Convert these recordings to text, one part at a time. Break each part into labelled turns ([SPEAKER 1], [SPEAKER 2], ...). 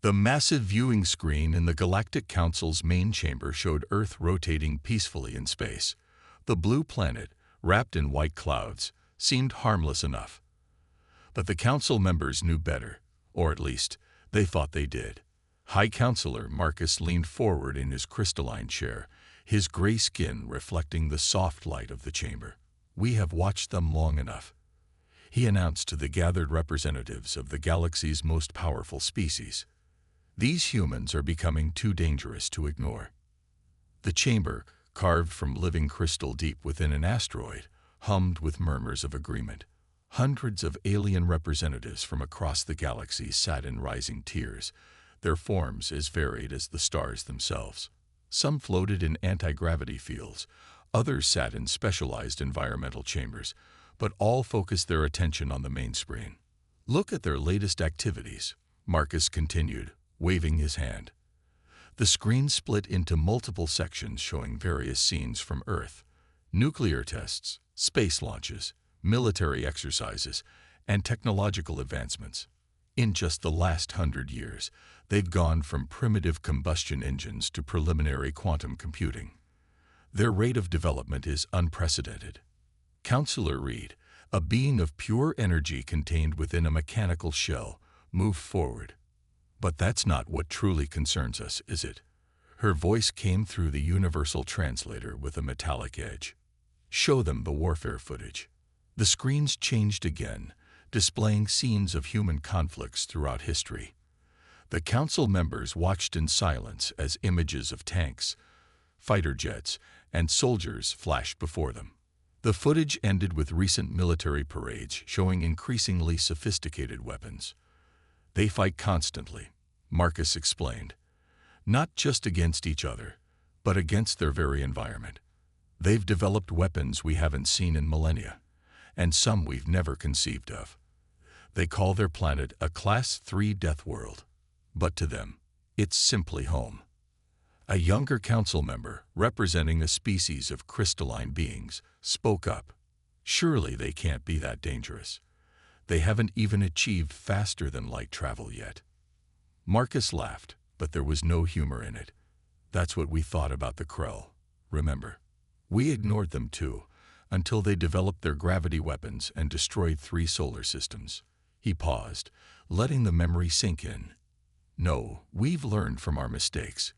[SPEAKER 1] The massive viewing screen in the Galactic Council's main chamber showed Earth rotating peacefully in space. The blue planet, wrapped in white clouds, seemed harmless enough. But the Council members knew better, or at least, they thought they did. High Counselor Marcus leaned forward in his crystalline chair, his gray skin reflecting the soft light of the chamber. "We have watched them long enough," he announced to the gathered representatives of the galaxy's most powerful species. "These humans are becoming too dangerous to ignore." The chamber, carved from living crystal deep within an asteroid, hummed with murmurs of agreement. Hundreds of alien representatives from across the galaxy sat in rising tiers, their forms as varied as the stars themselves. Some floated in anti-gravity fields, others sat in specialized environmental chambers, but all focused their attention on the main screen. "Look at their latest activities," Marcus continued, waving his hand. The screen split into multiple sections showing various scenes from Earth: nuclear tests, space launches, military exercises, and technological advancements. In just the last 100 years, they've gone from primitive combustion engines to preliminary quantum computing. Their rate of development is unprecedented. Counselor Reed, a being of pure energy contained within a mechanical shell, moved forward. "But that's not what truly concerns us, is it?" Her voice came through the universal translator with a metallic edge. "Show them the warfare footage." The screens changed again, displaying scenes of human conflicts throughout history. The Council members watched in silence as images of tanks, fighter jets, and soldiers flashed before them. The footage ended with recent military parades showing increasingly sophisticated weapons. "They fight constantly," Marcus explained, "not just against each other, but against their very environment. They've developed weapons we haven't seen in millennia, and some we've never conceived of. They call their planet a Class 3 death world, but to them, it's simply home." A younger council member, representing a species of crystalline beings, spoke up. "Surely they can't be that dangerous. They haven't even achieved faster-than-light travel yet." Marcus laughed, but there was no humor in it. "That's what we thought about the Krell, remember? We ignored them too, until they developed their gravity weapons and destroyed 3 solar systems." He paused, letting the memory sink in. "No, we've learned from our mistakes.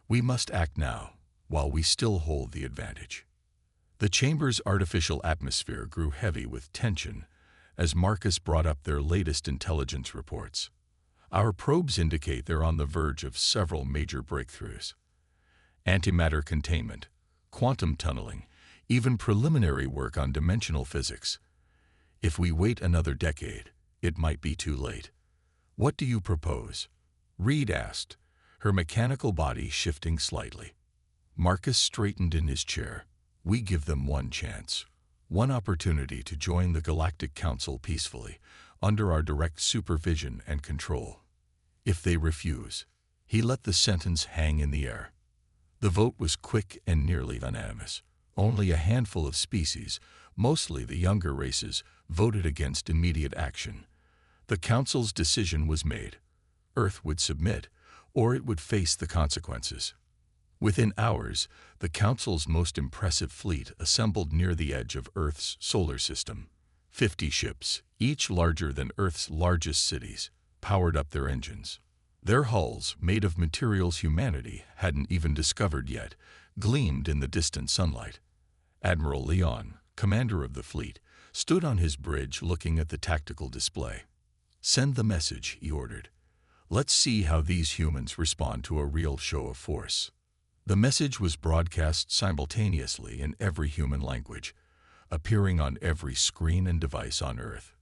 [SPEAKER 1] We must act now, while we still hold the advantage." The chamber's artificial atmosphere grew heavy with tension as Marcus brought up their latest intelligence reports. "Our probes indicate they're on the verge of several major breakthroughs. Antimatter containment, quantum tunneling, even preliminary work on dimensional physics. If we wait another decade, it might be too late." "What do you propose?" Reed asked, her mechanical body shifting slightly. Marcus straightened in his chair. "We give them one chance, one opportunity to join the Galactic Council peacefully, under our direct supervision and control. If they refuse," he let the sentence hang in the air. The vote was quick and nearly unanimous. Only a handful of species, mostly the younger races, voted against immediate action. The Council's decision was made. Earth would submit, or it would face the consequences. Within hours, the Council's most impressive fleet assembled near the edge of Earth's solar system. 50 ships, each larger than Earth's largest cities, powered up their engines. Their hulls, made of materials humanity hadn't even discovered yet, gleamed in the distant sunlight. Admiral Leon, commander of the fleet, stood on his bridge looking at the tactical display. "Send the message," he ordered. "Let's see how these humans respond to a real show of force." The message was broadcast simultaneously in every human language, appearing on every screen and device on Earth.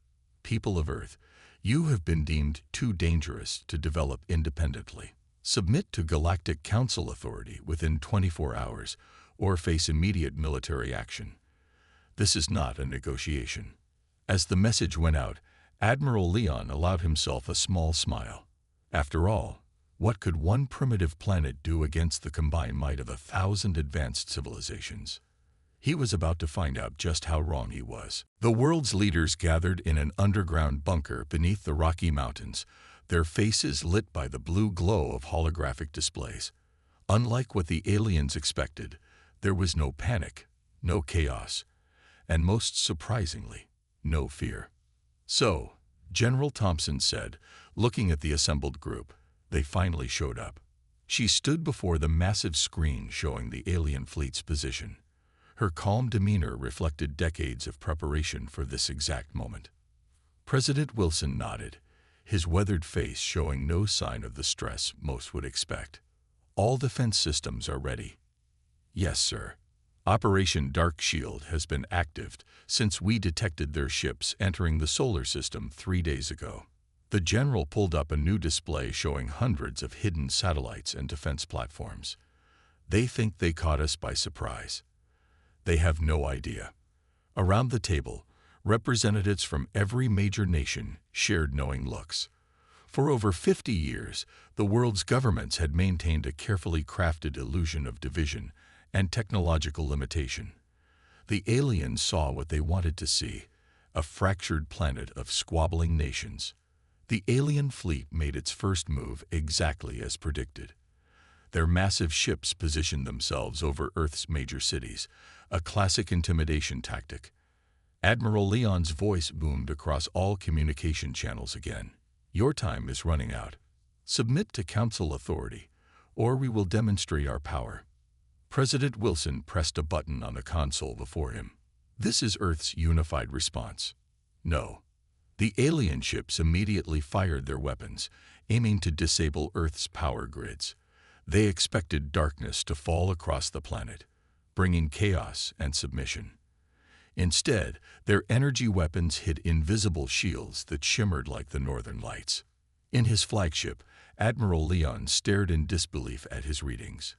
[SPEAKER 1] "People of Earth, you have been deemed too dangerous to develop independently. Submit to Galactic Council authority within 24 hours or face immediate military action. This is not a negotiation." As the message went out, Admiral Leon allowed himself a small smile. After all, what could one primitive planet do against the combined might of 1,000 advanced civilizations? He was about to find out just how wrong he was. The world's leaders gathered in an underground bunker beneath the Rocky Mountains, their faces lit by the blue glow of holographic displays. Unlike what the aliens expected, there was no panic, no chaos, and most surprisingly, no fear. "So," General Thompson said, looking at the assembled group, "they finally showed up." She stood before the massive screen showing the alien fleet's position. Her calm demeanor reflected decades of preparation for this exact moment. President Wilson nodded, his weathered face showing no sign of the stress most would expect. "All defense systems are ready." "Yes, sir. Operation Dark Shield has been active since we detected their ships entering the solar system 3 days ago." The general pulled up a new display showing hundreds of hidden satellites and defense platforms. "They think they caught us by surprise. They have no idea." Around the table, representatives from every major nation shared knowing looks. For over 50 years, the world's governments had maintained a carefully crafted illusion of division and technological limitation. The aliens saw what they wanted to see, a fractured planet of squabbling nations. The alien fleet made its first move exactly as predicted. Their massive ships positioned themselves over Earth's major cities, a classic intimidation tactic. Admiral Leon's voice boomed across all communication channels again. "Your time is running out. Submit to Council authority, or we will demonstrate our power." President Wilson pressed a button on the console before him. "This is Earth's unified response." "No." The alien ships immediately fired their weapons, aiming to disable Earth's power grids. They expected darkness to fall across the planet, bringing chaos and submission. Instead, their energy weapons hit invisible shields that shimmered like the northern lights. In his flagship, Admiral Leon stared in disbelief at his readings.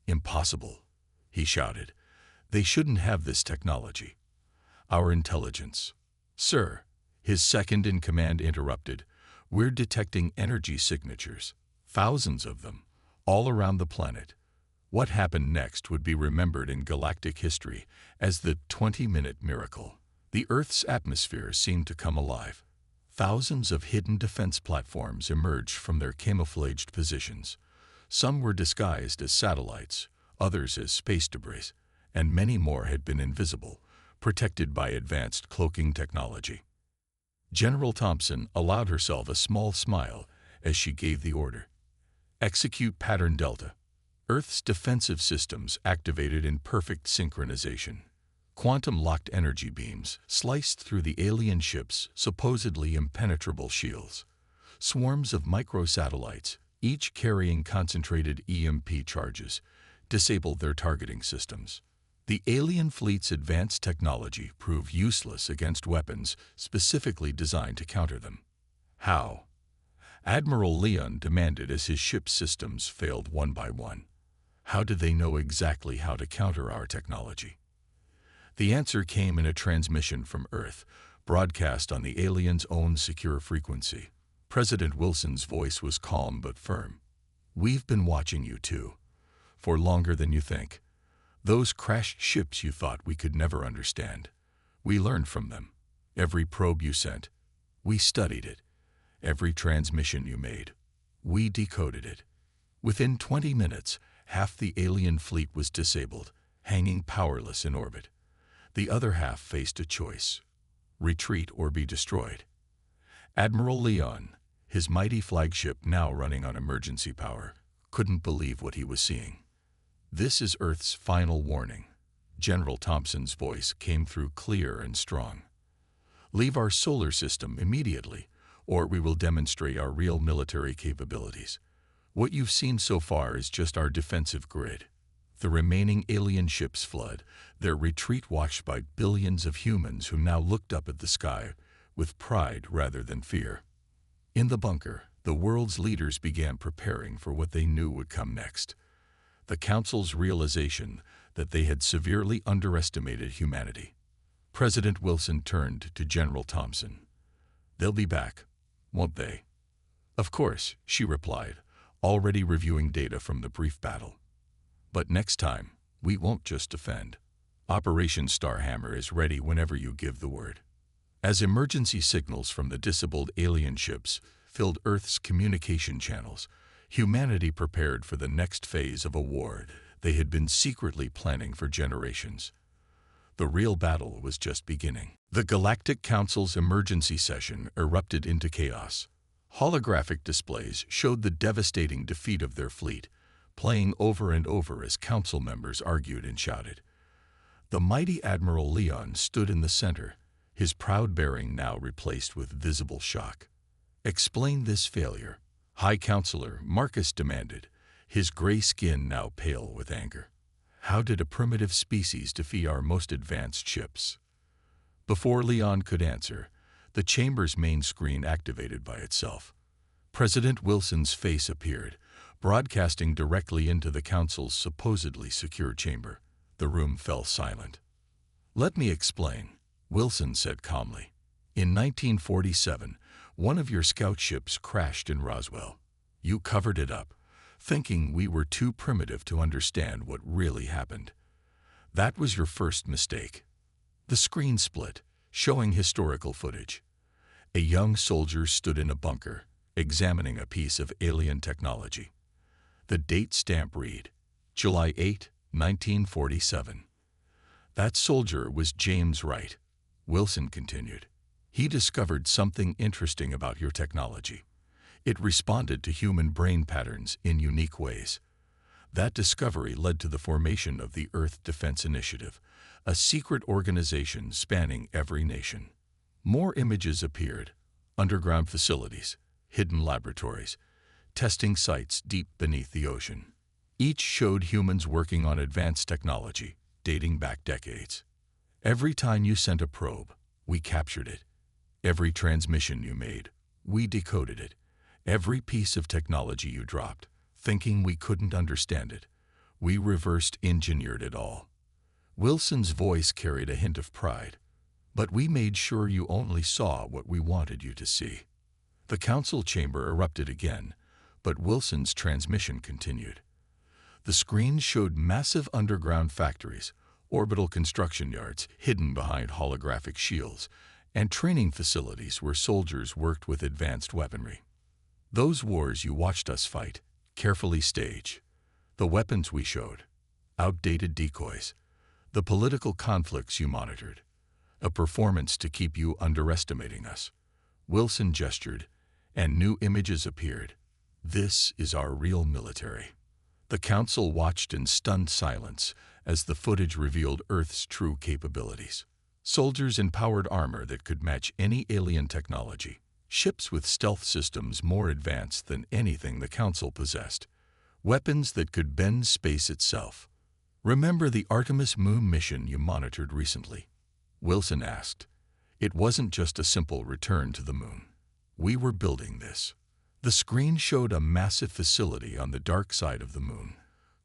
[SPEAKER 1] "Impossible," he shouted. "They shouldn't have this technology." "Our intelligence." "Sir," his second-in-command interrupted, "we're detecting energy signatures, thousands of them, all around the planet." What happened next would be remembered in galactic history as the 20-minute miracle. The Earth's atmosphere seemed to come alive. Thousands of hidden defense platforms emerged from their camouflaged positions. Some were disguised as satellites, others as space debris, and many more had been invisible, protected by advanced cloaking technology. General Thompson allowed herself a small smile as she gave the order. "Execute Pattern Delta." Earth's defensive systems activated in perfect synchronization. Quantum-locked energy beams sliced through the alien ships' supposedly impenetrable shields. Swarms of microsatellites, each carrying concentrated EMP charges, disabled their targeting systems. The alien fleet's advanced technology proved useless against weapons specifically designed to counter them. How? Admiral Leon demanded as his ship's systems failed one by one. How did they know exactly how to counter our technology? The answer came in a transmission from Earth, broadcast on the aliens' own secure frequency. President Wilson's voice was calm but firm. "We've been watching you too, for longer than you think. Those crashed ships you thought we could never understand. We learned from them. Every probe you sent, we studied it. Every transmission you made, we decoded it. Within 20 minutes, half the alien fleet was disabled, hanging powerless in orbit. The other half faced a choice: retreat or be destroyed." Admiral Leon, his mighty flagship now running on emergency power, couldn't believe what he was seeing. "This is Earth's final warning." General Thompson's voice came through clear and strong. "Leave our solar system immediately, or we will demonstrate our real military capabilities. What you've seen so far is just our defensive grid. The remaining alien ships flood, their retreat watched by billions of humans who now looked up at the sky with pride rather than fear." In the bunker, the world's leaders began preparing for what they knew would come next. The Council's realization that they had severely underestimated humanity. President Wilson turned to General Thompson. "They'll be back, won't they?" "Of course," she replied, already reviewing data from the brief battle. "But next time, we won't just defend. Operation Starhammer is ready whenever you give the word." As emergency signals from the disabled alien ships filled Earth's communication channels. Humanity prepared for the next phase of a war they had been secretly planning for generations. The real battle was just beginning. The Galactic Council's emergency session erupted into chaos. Holographic displays showed the devastating defeat of their fleet, playing over and over as council members argued and shouted. The mighty Admiral Leon stood in the center, his proud bearing now replaced with visible shock. "Explain this failure," High Counselor Marcus demanded, his gray skin now pale with anger. "How did a primitive species defeat our most advanced ships?" Before Leon could answer, the chamber's main screen activated by itself. President Wilson's face appeared, broadcasting directly into the council's supposedly secure chamber. The room fell silent. "Let me explain," Wilson said calmly. "In 1947, one of your scout ships crashed in Roswell. You covered it up, thinking we were too primitive to understand what really happened. That was your first mistake." The screen split, showing historical footage. A young soldier stood in a bunker, examining a piece of alien technology. The date stamp read, July 8, 1947. "That soldier was James Wright," Wilson continued. "He discovered something interesting about your technology. It responded to human brain patterns in unique ways. That discovery led to the formation of the Earth Defense Initiative, a secret organization spanning every nation." More images appeared: underground facilities, hidden laboratories, testing sites deep beneath the ocean. Each showed humans working on advanced technology, dating back decades. "Every time you sent a probe, we captured it. Every transmission you made, we decoded it. Every piece of technology you dropped, thinking we couldn't understand it, we reversed engineered it all." Wilson's voice carried a hint of pride. "But we made sure you only saw what we wanted you to see." The council chamber erupted again, but Wilson's transmission continued. The screens showed massive underground factories, orbital construction yards hidden behind holographic shields, and training facilities where soldiers worked with advanced weaponry. "Those wars you watched us fight, carefully staged. The weapons we showed, outdated decoys. The political conflicts you monitored, a performance to keep you underestimating us." Wilson gestured, and new images appeared. "This is our real military." The council watched in stunned silence as the footage revealed Earth's true capabilities. Soldiers in powered armor that could match any alien technology. Ships with stealth systems more advanced than anything the Council possessed. Weapons that could bend space itself. "Remember the Artemis moon mission you monitored recently?" Wilson asked. "It wasn't just a simple return to the moon. We were building this." The screen showed a massive facility on the dark side of the moon,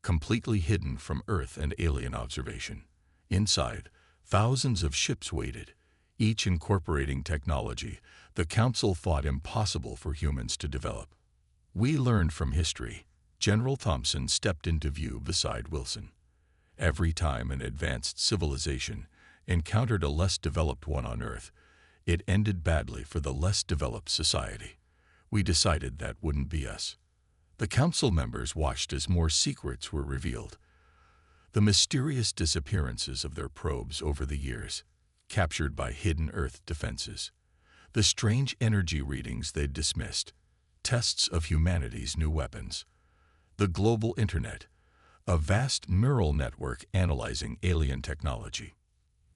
[SPEAKER 1] completely hidden from Earth and alien observation. Inside, thousands of ships waited, each incorporating technology the Council thought impossible for humans to develop. "We learned from history." General Thompson stepped into view beside Wilson. "Every time an advanced civilization encountered a less developed one on Earth, it ended badly for the less developed society. We decided that wouldn't be us." The council members watched as more secrets were revealed. The mysterious disappearances of their probes over the years, captured by hidden Earth defenses. The strange energy readings they'd dismissed, tests of humanity's new weapons. The global internet, a vast neural network analyzing alien technology.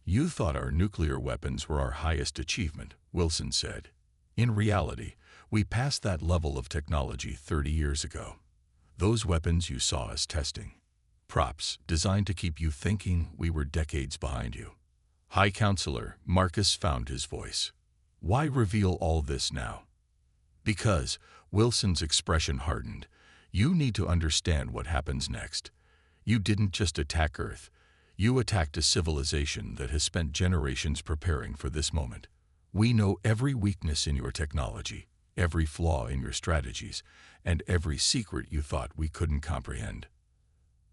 [SPEAKER 1] "You thought our nuclear weapons were our highest achievement," Wilson said. "In reality, we passed that level of technology 30 years ago. Those weapons you saw us testing. Props designed to keep you thinking we were decades behind you." High Counselor Marcus found his voice. "Why reveal all this now?" "Because," Wilson's expression hardened, "you need to understand what happens next. You didn't just attack Earth. You attacked a civilization that has spent generations preparing for this moment. We know every weakness in your technology, every flaw in your strategies, and every secret you thought we couldn't comprehend."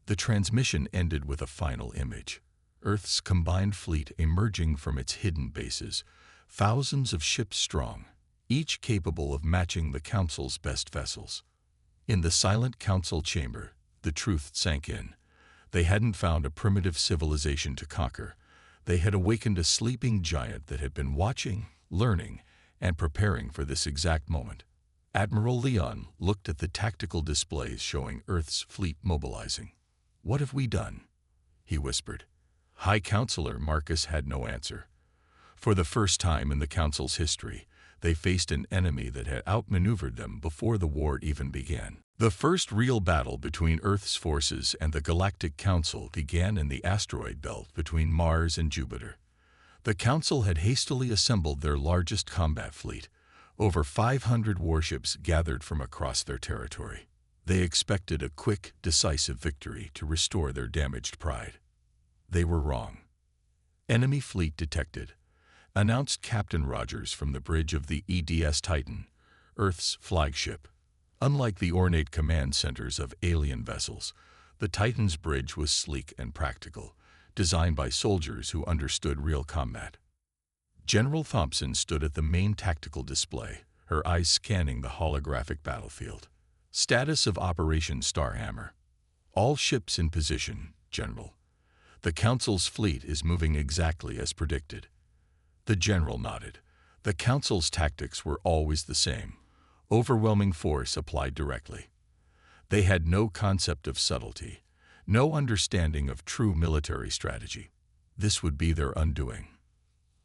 [SPEAKER 1] The transmission ended with a final image. Earth's combined fleet emerging from its hidden bases, thousands of ships strong, each capable of matching the Council's best vessels. In the silent Council chamber, the truth sank in. They hadn't found a primitive civilization to conquer. They had awakened a sleeping giant that had been watching, learning, and preparing for this exact moment. Admiral Leon looked at the tactical displays showing Earth's fleet mobilizing. "What have we done?" he whispered. High Counselor Marcus had no answer. For the first time in the Council's history, they faced an enemy that had outmaneuvered them before the war even began. The first real battle between Earth's forces and the Galactic Council began in the asteroid belt between Mars and Jupiter. The Council had hastily assembled their largest combat fleet, over 500 warships gathered from across their territory. They expected a quick, decisive victory to restore their damaged pride. They were wrong. "Enemy fleet detected," announced Captain Rogers from the bridge of the EDS Titan, Earth's flagship. Unlike the ornate command centers of alien vessels, the Titan's bridge was sleek and practical, designed by soldiers who understood real combat. General Thompson stood at the main tactical display, her eyes scanning the holographic battlefield. "Status of Operation Starhammer. All ships in position, General. The Council's fleet is moving exactly as predicted." The General nodded. The Council's tactics were always the same. Overwhelming force applied directly. They had no concept of subtlety, no understanding of true military strategy. This would be their undoing.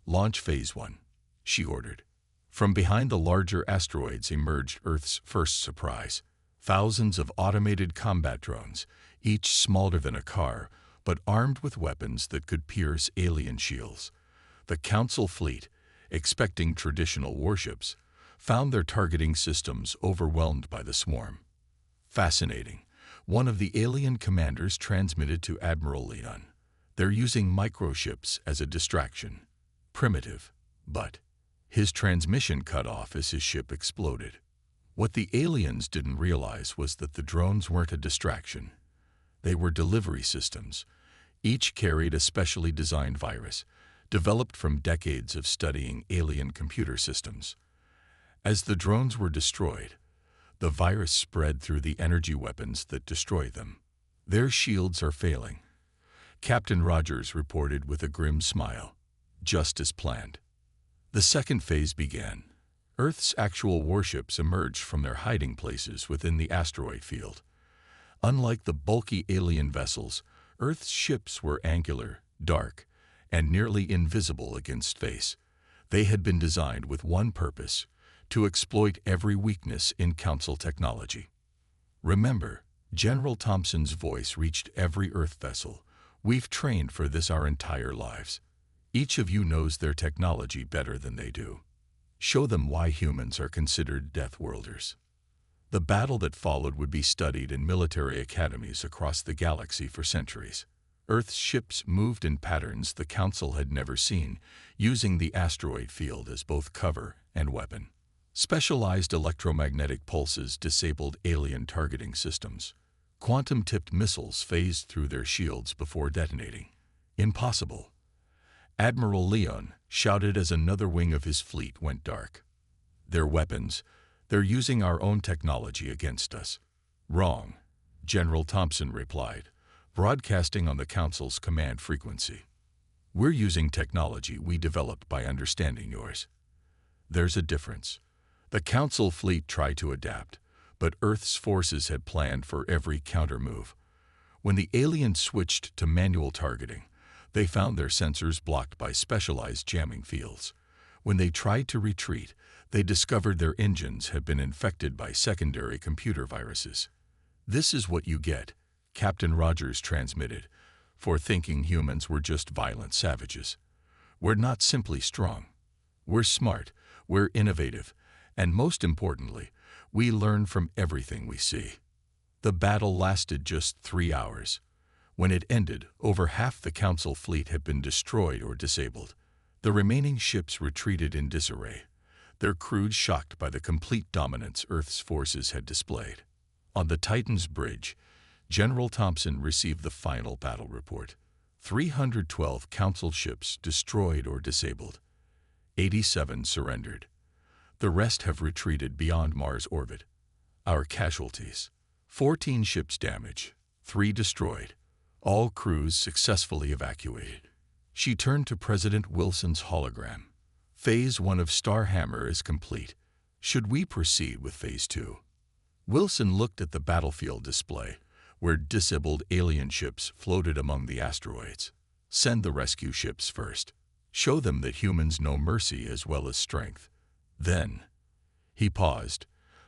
[SPEAKER 1] "Launch Phase 1, she ordered. From behind the larger asteroids emerged Earth's first surprise. Thousands of automated combat drones, each smaller than a car, but armed with weapons that could pierce alien shields. The Council fleet, expecting traditional warships, found their targeting systems overwhelmed by the swarm. "Fascinating," one of the alien commanders transmitted to Admiral Leon. "They're using microships as a distraction. Primitive, but..." His transmission cut off as his ship exploded. What the aliens didn't realize was that the drones weren't a distraction. They were delivery systems. Each carried a specially designed virus, developed from decades of studying alien computer systems. As the drones were destroyed, the virus spread through the energy weapons that destroy them. "Their shields are failing," Captain Rogers reported with a grim smile. "Just as planned." The second phase began. Earth's actual warships emerged from their hiding places within the asteroid field. Unlike the bulky alien vessels, Earth's ships were angular, dark, and nearly invisible against space. They had been designed with one purpose: to exploit every weakness in Council technology. "Remember," General Thompson's voice reached every Earth vessel, "we've trained for this our entire lives. Each of you knows their technology better than they do. Show them why humans are considered Deathworlders." The battle that followed would be studied in military academies across the galaxy for centuries. Earth's ships moved in patterns the Council had never seen, using the asteroid field as both cover and weapon. Specialized electromagnetic pulses disabled alien targeting systems. Quantum-tipped missiles phased through their shields before detonating. "Impossible," Admiral Leon shouted as another wing of his fleet went dark. "Their weapons, they're using our own technology against us." "Wrong," General Thompson replied, broadcasting on the Council's command frequency. "We're using technology we developed by understanding yours." "There's a difference." The Council fleet tried to adapt, but Earth's forces had planned for every counter-move. When the aliens switched to manual targeting, they found their sensors blocked by specialized jamming fields. When they tried to retreat, they discovered their engines had been infected by secondary computer viruses. "This is what you get," Captain Rogers transmitted, "for thinking humans were just violent savages. We're not simply strong. We're smart, we're innovative, and most importantly, we learn from everything we see." The battle lasted just 3 hours. When it ended, over half the Council fleet had been destroyed or disabled. The remaining ships retreated in disarray, their crews shocked by the complete dominance Earth's forces had displayed. On the Titan's bridge, General Thompson received the final battle report. 312 Council ships destroyed or disabled. 87 surrendered. The rest have retreated beyond Mars' orbit. Our casualties: 14 ships damaged, 3 destroyed, all crews successfully evacuated. She turned to President Wilson's hologram. Phase 1 of Starhammer is complete. Should we proceed with Phase 2? Wilson looked at the battlefield display, where disabled alien ships floated among the asteroids. Send the rescue ships first. Show them that humans know mercy as well as strength. Then, he paused.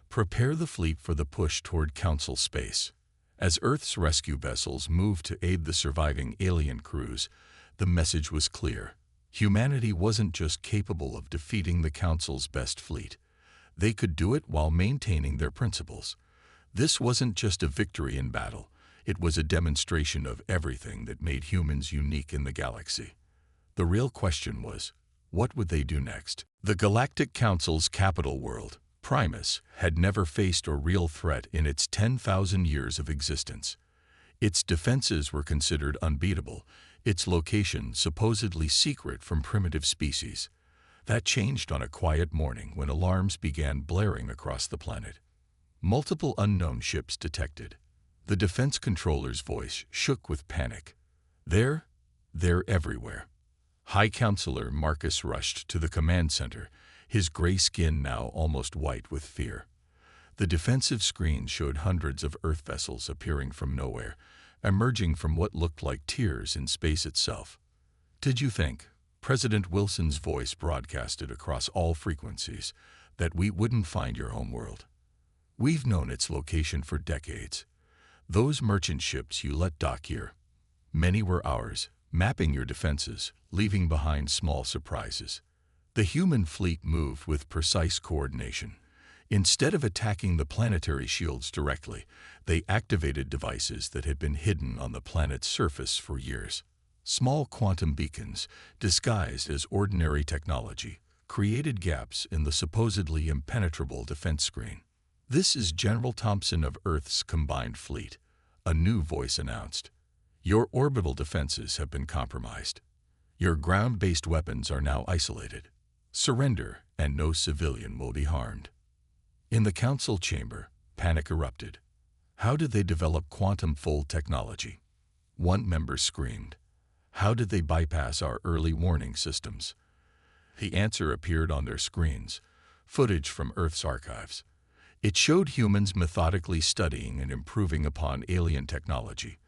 [SPEAKER 1] Prepare the fleet for the push toward Council space. As Earth's rescue vessels moved to aid the surviving alien crews, the message was clear. Humanity wasn't just capable of defeating the Council's best fleet. They could do it while maintaining their principles. This wasn't just a victory in battle. It was a demonstration of everything that made humans unique in the galaxy. The real question was, what would they do next? The Galactic Council's capital world, Primus, had never faced a real threat in its 10,000 years of existence. Its defenses were considered unbeatable, its location supposedly secret from primitive species. That changed on a quiet morning when alarms began blaring across the planet. Multiple unknown ships detected. The defense controller's voice shook with panic. They're everywhere. High Counselor Marcus rushed to the command center, his gray skin now almost white with fear. The defensive screen showed hundreds of Earth vessels appearing from nowhere, emerging from what looked like tears in space itself. Did you think, President Wilson's voice broadcasted across all frequencies, that we wouldn't find your homeworld? We've known its location for decades. Those merchant ships you let dock here, many were ours, mapping your defenses, leaving behind small surprises. The human fleet moved with precise coordination. Instead of attacking the planetary shields directly, they activated devices that had been hidden on the planet's surface for years. Small quantum beacons, disguised as ordinary technology, created gaps in the supposedly impenetrable defense screen. This is General Thompson of Earth's combined fleet, a new voice announced. Your orbital defenses have been compromised. Your ground-based weapons are now isolated. Surrender, and no civilian will be harmed. In the council chamber, panic erupted. How did they develop quantum-fold technology? One member screamed. How did they bypass our early warning systems? The answer appeared on their screens, footage from Earth's archives. It showed humans methodically studying and improving upon alien technology,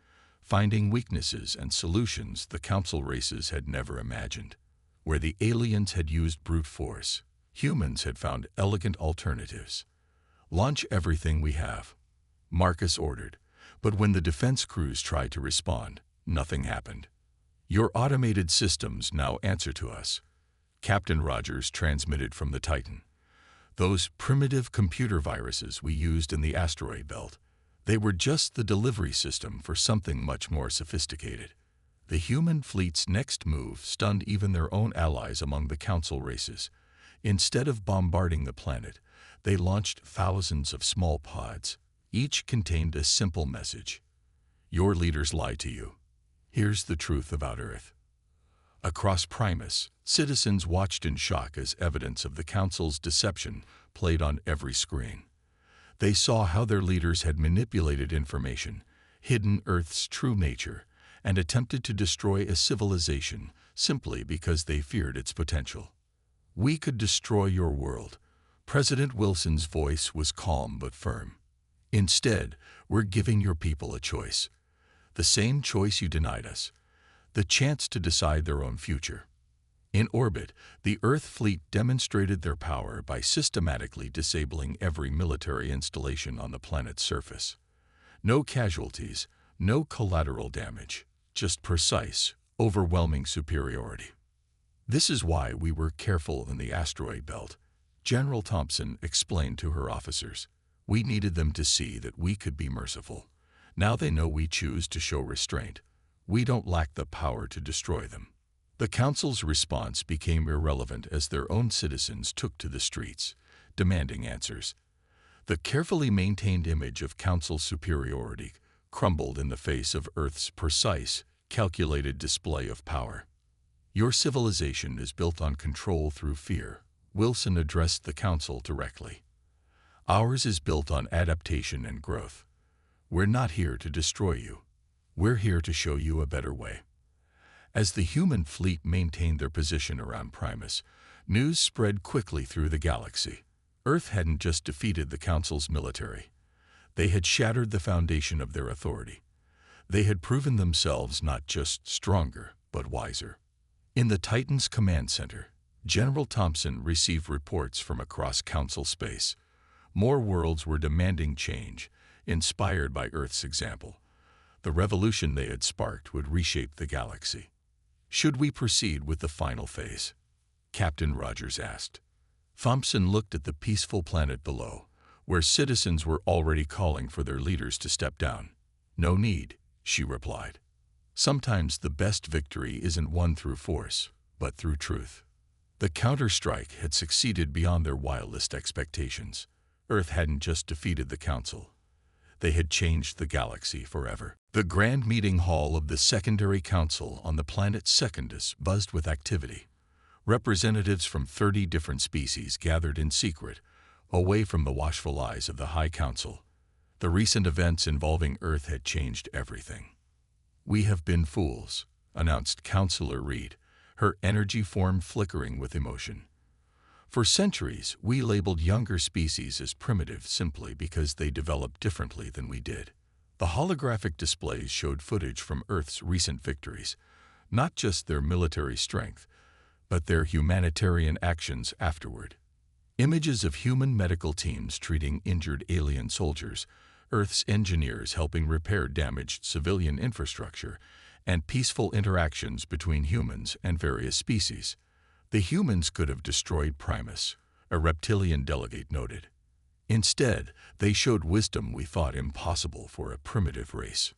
[SPEAKER 1] finding weaknesses and solutions the council races had never imagined. Where the aliens had used brute force, humans had found elegant alternatives. Launch everything we have, Marcus ordered, but when the defense crews tried to respond, nothing happened. Your automated systems now answer to us, Captain Rogers transmitted from the Titan. Those primitive computer viruses we used in the asteroid belt, they were just the delivery system for something much more sophisticated. The human fleet's next move stunned even their own allies among the council races. Instead of bombarding the planet, they launched thousands of small pods. Each contained a simple message. Your leaders lied to you. Here's the truth about Earth. Across Primus, citizens watched in shock as evidence of the Council's deception played on every screen. They saw how their leaders had manipulated information, hidden Earth's true nature, and attempted to destroy a civilization simply because they feared its potential. We could destroy your world. President Wilson's voice was calm but firm. Instead, we're giving your people a choice. The same choice you denied us. The chance to decide their own future. In orbit, the Earth fleet demonstrated their power by systematically disabling every military installation on the planet's surface. No casualties, no collateral damage, just precise, overwhelming superiority. This is why we were careful in the asteroid belt, General Thompson explained to her officers. We needed them to see that we could be merciful. Now they know we choose to show restraint. We don't lack the power to destroy them. The Council's response became irrelevant as their own citizens took to the streets, demanding answers. The carefully maintained image of Council superiority crumbled in the face of Earth's precise, calculated display of power. Your civilization is built on control through fear. Wilson addressed the council directly. Ours is built on adaptation and growth. We're not here to destroy you. We're here to show you a better way. As the human fleet maintained their position around Primus, news spread quickly through the galaxy. Earth hadn't just defeated the Council's military. They had shattered the foundation of their authority. They had proven themselves not just stronger, but wiser. In the Titan's command center, General Thompson received reports from across Council space. More worlds were demanding change, inspired by Earth's example. The revolution they had sparked would reshape the galaxy. Should we proceed with the final phase? Captain Rogers asked. Thompson looked at the peaceful planet below, where citizens were already calling for their leaders to step down. No need, she replied. Sometimes the best victory isn't won through force, but through truth. The counter-strike had succeeded beyond their wildest expectations. Earth hadn't just defeated the Council. They had changed the galaxy forever. The grand meeting hall of the Secondary Council on the planet Secundus buzzed with activity. Representatives from 30 different species gathered in secret, away from the watchful eyes of the High Council. The recent events involving Earth had changed everything. "We have been fools," announced Councillor Reed, her energy form flickering with emotion. "For centuries, we labeled younger species as primitive simply because they developed differently than we did. The holographic displays showed footage from Earth's recent victories, not just their military strength, but their humanitarian actions afterward. Images of human medical teams treating injured alien soldiers, Earth's engineers helping repair damaged civilian infrastructure, and peaceful interactions between humans and various species. The humans could have destroyed Primus, a reptilian delegate noted. Instead, they showed wisdom we thought impossible for a primitive race."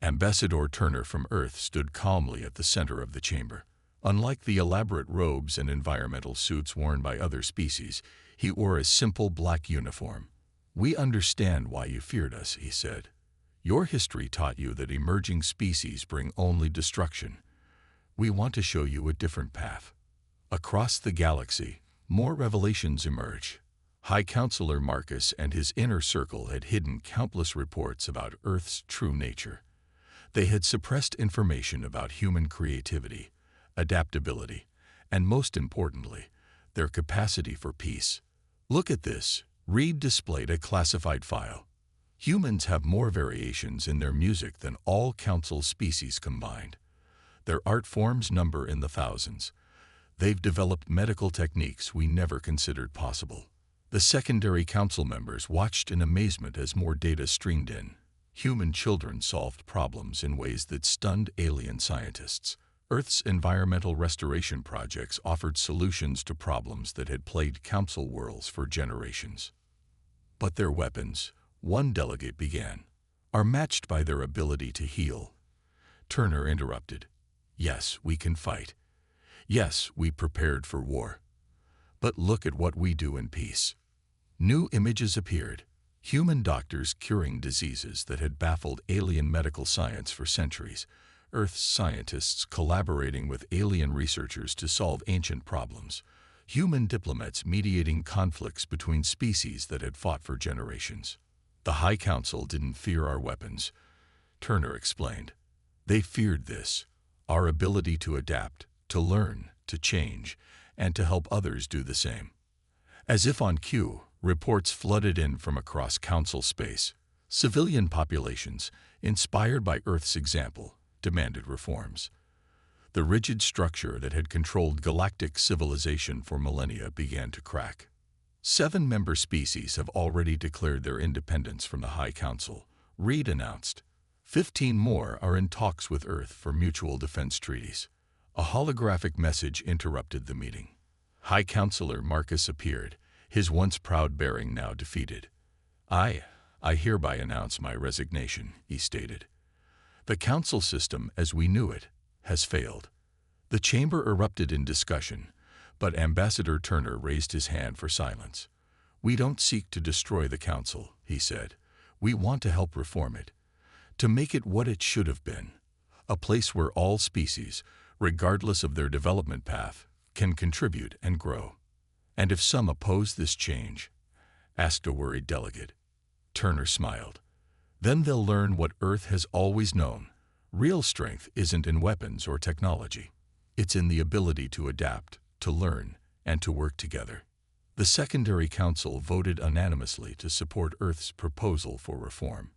[SPEAKER 1] Ambassador Turner from Earth stood calmly at the center of the chamber. Unlike the elaborate robes and environmental suits worn by other species, he wore a simple black uniform. "We understand why you feared us," he said. "Your history taught you that emerging species bring only destruction. We want to show you a different path." Across the galaxy, more revelations emerge. High Counselor Marcus and his inner circle had hidden countless reports about Earth's true nature. They had suppressed information about human creativity, adaptability, and most importantly, their capacity for peace. "Look at this." Reed displayed a classified file. "Humans have more variations in their music than all Council species combined. Their art forms number in the thousands. They've developed medical techniques we never considered possible." The Secondary Council members watched in amazement as more data streamed in. Human children solved problems in ways that stunned alien scientists. Earth's environmental restoration projects offered solutions to problems that had plagued Council worlds for generations. "But their weapons," one delegate began, "are matched by their ability to heal." Turner interrupted. "Yes, we can fight. Yes, we prepared for war. But look at what we do in peace." New images appeared. Human doctors curing diseases that had baffled alien medical science for centuries. Earth's scientists collaborating with alien researchers to solve ancient problems. Human diplomats mediating conflicts between species that had fought for generations. "The High Council didn't fear our weapons," Turner explained. "They feared this, our ability to adapt, to learn, to change, and to help others do the same." As if on cue, reports flooded in from across Council space. Civilian populations, inspired by Earth's example, demanded reforms. The rigid structure that had controlled galactic civilization for millennia began to crack. 7 member species have already declared their independence from the High Council, Reed announced. 15 more are in talks with Earth for mutual defense treaties. A holographic message interrupted the meeting. High Counselor Marcus appeared, his once proud bearing now defeated. I hereby announce my resignation," he stated. "The Council system, as we knew it, has failed." The chamber erupted in discussion, but Ambassador Turner raised his hand for silence. "We don't seek to destroy the Council," he said. "We want to help reform it, to make it what it should have been, a place where all species, regardless of their development path, can contribute and grow." "And if some oppose this change?" asked a worried delegate. Turner smiled. "Then they'll learn what Earth has always known. Real strength isn't in weapons or technology. It's in the ability to adapt, to learn, and to work together." The Secondary Council voted unanimously to support Earth's proposal for reform.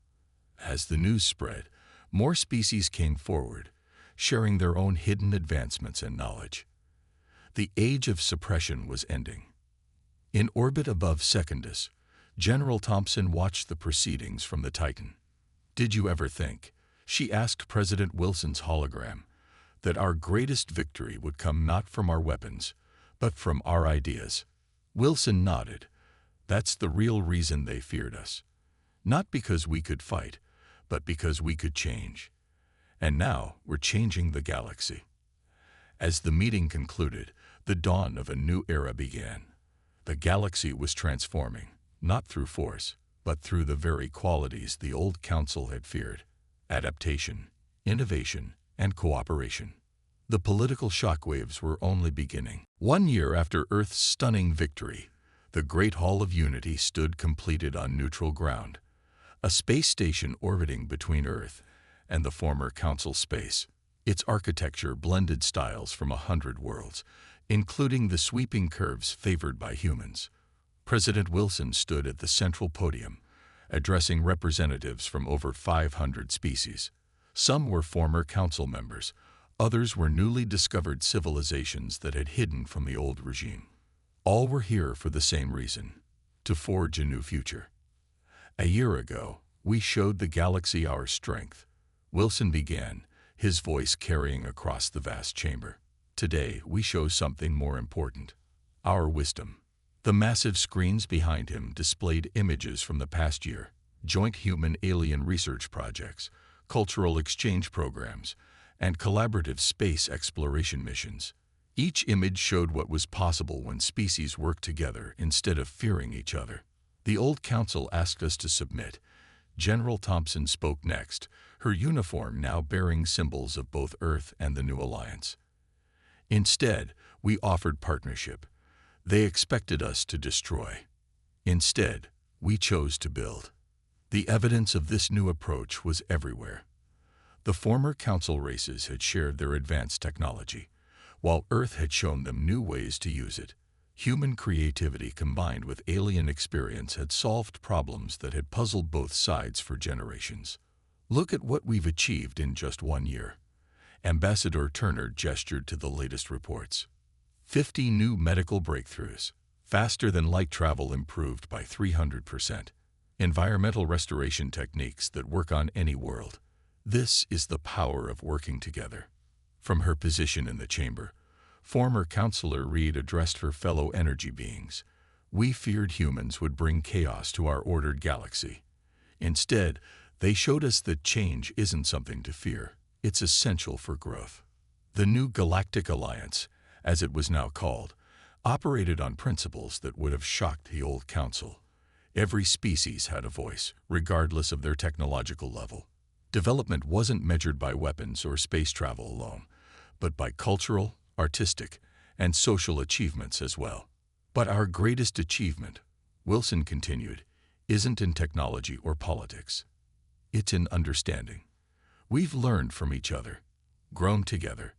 [SPEAKER 1] As the news spread, more species came forward, sharing their own hidden advancements and knowledge. The age of suppression was ending. In orbit above Secondus, General Thompson watched the proceedings from the Titan. "Did you ever think," she asked President Wilson's hologram, "that our greatest victory would come not from our weapons, but from our ideas?" Wilson nodded. "That's the real reason they feared us. Not because we could fight, but because we could change. And now we're changing the galaxy." As the meeting concluded, the dawn of a new era began. The galaxy was transforming, not through force, but through the very qualities the old council had feared: adaptation, innovation, and cooperation. The political shockwaves were only beginning. 1 year after Earth's stunning victory, the Great Hall of Unity stood completed on neutral ground, a space station orbiting between Earth and the former Council space. Its architecture blended styles from 100 worlds, including the sweeping curves favored by humans. President Wilson stood at the central podium, addressing representatives from over 500 species. Some were former council members, others were newly discovered civilizations that had hidden from the old regime. All were here for the same reason: to forge a new future. "A year ago, we showed the galaxy our strength," Wilson began, his voice carrying across the vast chamber. "Today, we show something more important: our wisdom." The massive screens behind him displayed images from the past year: joint human-alien research projects, cultural exchange programs, and collaborative space exploration missions. Each image showed what was possible when species worked together instead of fearing each other. "The old council asked us to submit." General Thompson spoke next, her uniform now bearing symbols of both Earth and the new alliance. "Instead, we offered partnership. They expected us to destroy. Instead, we chose to build." The evidence of this new approach was everywhere. The former council races had shared their advanced technology, while Earth had shown them new ways to use it. Human creativity combined with alien experience had solved problems that had puzzled both sides for generations. "Look at what we've achieved in just 1 year." Ambassador Turner gestured to the latest reports. 50 new medical breakthroughs, faster than light travel improved by 300%, environmental restoration techniques that work on any world. This is the power of working together. From her position in the chamber, former Councilor Reed addressed her fellow energy beings. "We feared humans would bring chaos to our ordered galaxy. Instead, they showed us that change isn't something to fear. It's essential for growth." The new Galactic Alliance, as it was now called, operated on principles that would have shocked the old council. Every species had a voice, regardless of their technological level. Development wasn't measured by weapons or space travel alone, but by cultural, artistic, and social achievements as well. "But our greatest achievement," Wilson continued, "isn't in technology or politics. It's in understanding. We've learned from each other, grown together,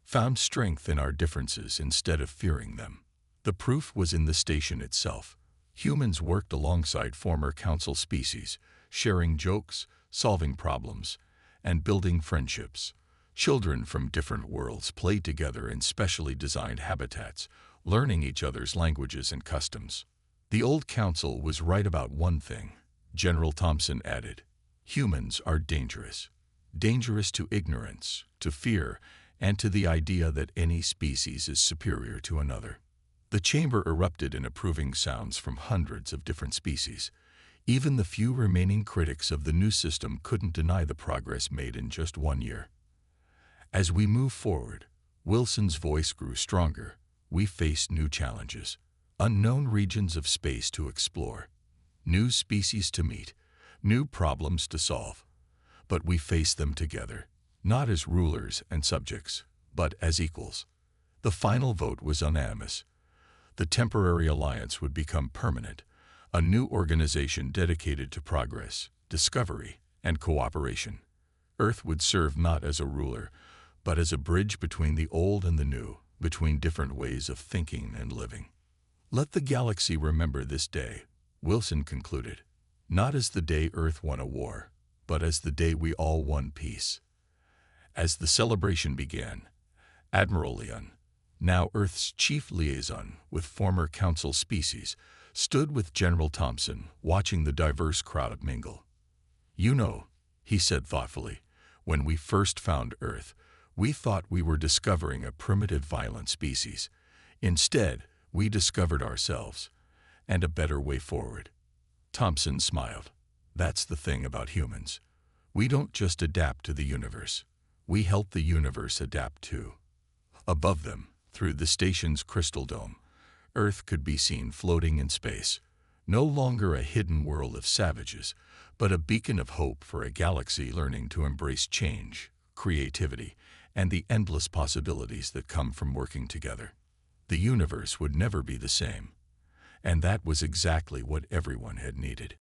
[SPEAKER 1] found strength in our differences instead of fearing them." The proof was in the station itself. Humans worked alongside former council species, sharing jokes, solving problems, and building friendships. Children from different worlds played together in specially designed habitats, learning each other's languages and customs. "The old council was right about one thing," General Thompson added. "Humans are dangerous. Dangerous to ignorance, to fear, and to the idea that any species is superior to another." The chamber erupted in approving sounds from hundreds of different species. Even the few remaining critics of the new system couldn't deny the progress made in just 1 year. "As we move forward," Wilson's voice grew stronger, "we face new challenges, unknown regions of space to explore, new species to meet, new problems to solve. But we face them together, not as rulers and subjects, but as equals." The final vote was unanimous. The temporary alliance would become permanent, a new organization dedicated to progress, discovery, and cooperation. Earth would serve not as a ruler, but as a bridge between the old and the new, between different ways of thinking and living. Let the galaxy remember this day, Wilson concluded, not as the day Earth won a war, but as the day we all won peace. As the celebration began, Admiral Leon, now Earth's chief liaison with former Council species, stood with General Thompson, watching the diverse crowd mingle. "You know," he said thoughtfully, "when we first found Earth, we thought we were discovering a primitive violent species. Instead, we discovered ourselves, and a better way forward." Thompson smiled. "That's the thing about humans. We don't just adapt to the universe. We help the universe adapt too." Above them, through the station's crystal dome, Earth could be seen floating in space, no longer a hidden world of savages, but a beacon of hope for a galaxy learning to embrace change, creativity, and the endless possibilities that come from working together. The universe would never be the same, and that was exactly what everyone had needed.